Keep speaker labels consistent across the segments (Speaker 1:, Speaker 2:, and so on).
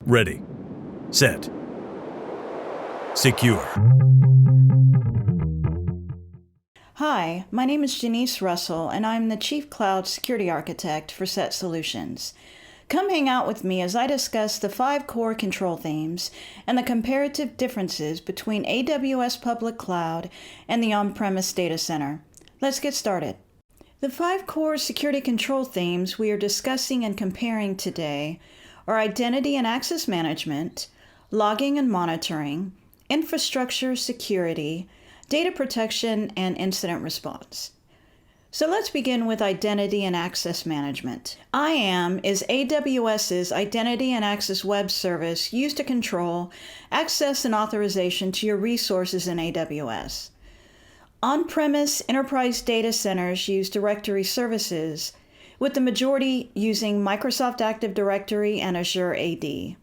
Speaker 1: Ready, set, secure.
Speaker 2: Hi, my name is Jeanice Russell, and I'm the Chief Cloud Security Architect for SET Solutions. Come hang out with me as I discuss the 5 core control themes and the comparative differences between AWS Public Cloud and the on-premise data center. Let's get started. The 5 core security control themes we are discussing and comparing today are identity and access management, logging and monitoring, infrastructure security, data protection, and incident response. So let's begin with identity and access management. IAM is AWS's identity and access web service used to control access and authorization to your resources in AWS. On-premise enterprise data centers use directory services, with the majority using Microsoft Active Directory and Azure AD.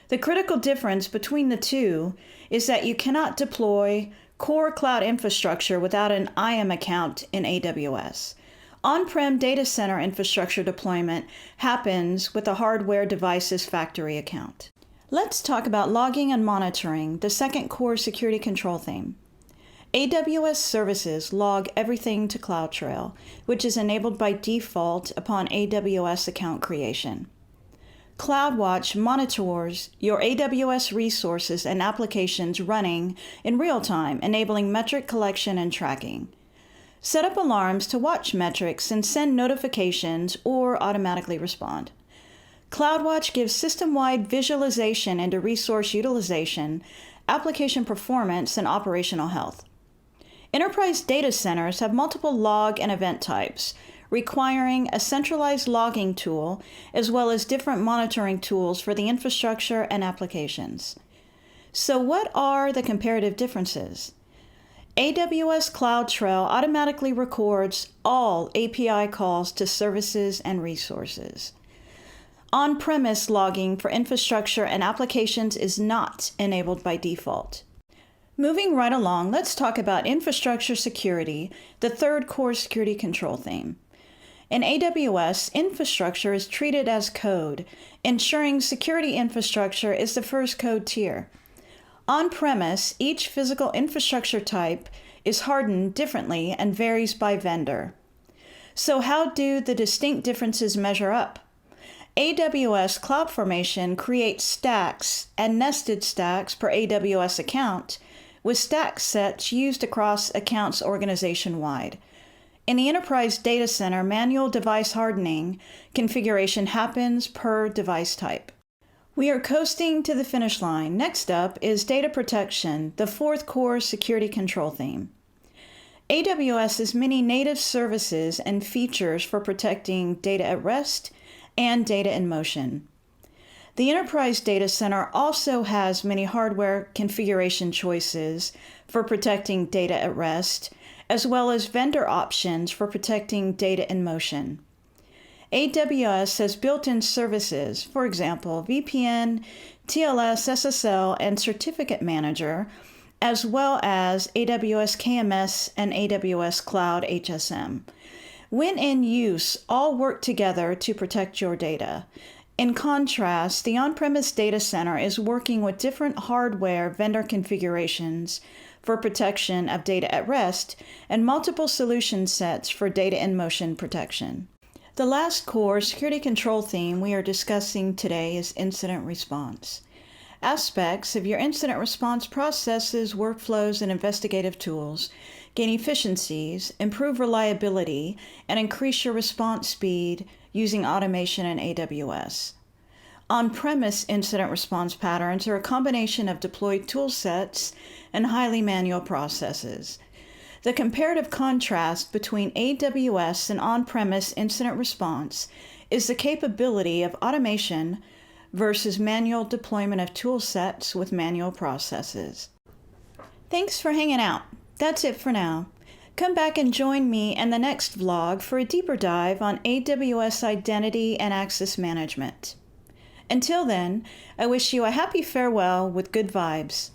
Speaker 2: The critical difference between the two is that you cannot deploy core cloud infrastructure without an IAM account in AWS. On-prem data center infrastructure deployment happens with a hardware device's factory account. Let's talk about logging and monitoring, the second core security control theme. AWS services log everything to CloudTrail, which is enabled by default upon AWS account creation. CloudWatch monitors your AWS resources and applications running in real time, enabling metric collection and tracking. Set up alarms to watch metrics and send notifications or automatically respond. CloudWatch gives system-wide visualization into resource utilization, application performance, and operational health. Enterprise data centers have multiple log and event types, requiring a centralized logging tool as well as different monitoring tools for the infrastructure and applications. So what are the comparative differences? AWS CloudTrail automatically records all API calls to services and resources. On-premise logging for infrastructure and applications is not enabled by default. Moving right along, let's talk about infrastructure security, the third core security control theme. In AWS, infrastructure is treated as code, ensuring security infrastructure is the first code tier. On-premise, each physical infrastructure type is hardened differently and varies by vendor. So how do the distinct differences measure up? AWS CloudFormation creates stacks and nested stacks per AWS account, with stack sets used across accounts organization-wide. In the enterprise data center, manual device hardening configuration happens per device type. We are coasting to the finish line. Next up is data protection, the fourth core security control theme. AWS has many native services and features for protecting data at rest and data in motion. The enterprise data center also has many hardware configuration choices for protecting data at rest, as well as vendor options for protecting data in motion. AWS has built-in services, for example, VPN, TLS, SSL, and Certificate Manager, as well as AWS KMS and AWS Cloud HSM. When in use, all work together to protect your data. In contrast, the on-premise data center is working with different hardware vendor configurations for protection of data at rest and multiple solution sets for data in motion protection. The last core security control theme we are discussing today is incident response. Aspects of your incident response processes, workflows, and investigative tools gain efficiencies, improve reliability, and increase your response speed using automation in AWS. On-premise incident response patterns are a combination of deployed tool sets and highly manual processes. The comparative contrast between AWS and on-premise incident response is the capability of automation versus manual deployment of tool sets with manual processes. Thanks for hanging out. That's it for now. Come back and join me in the next vlog for a deeper dive on AWS identity and access management. Until then, I wish you a happy farewell with good vibes.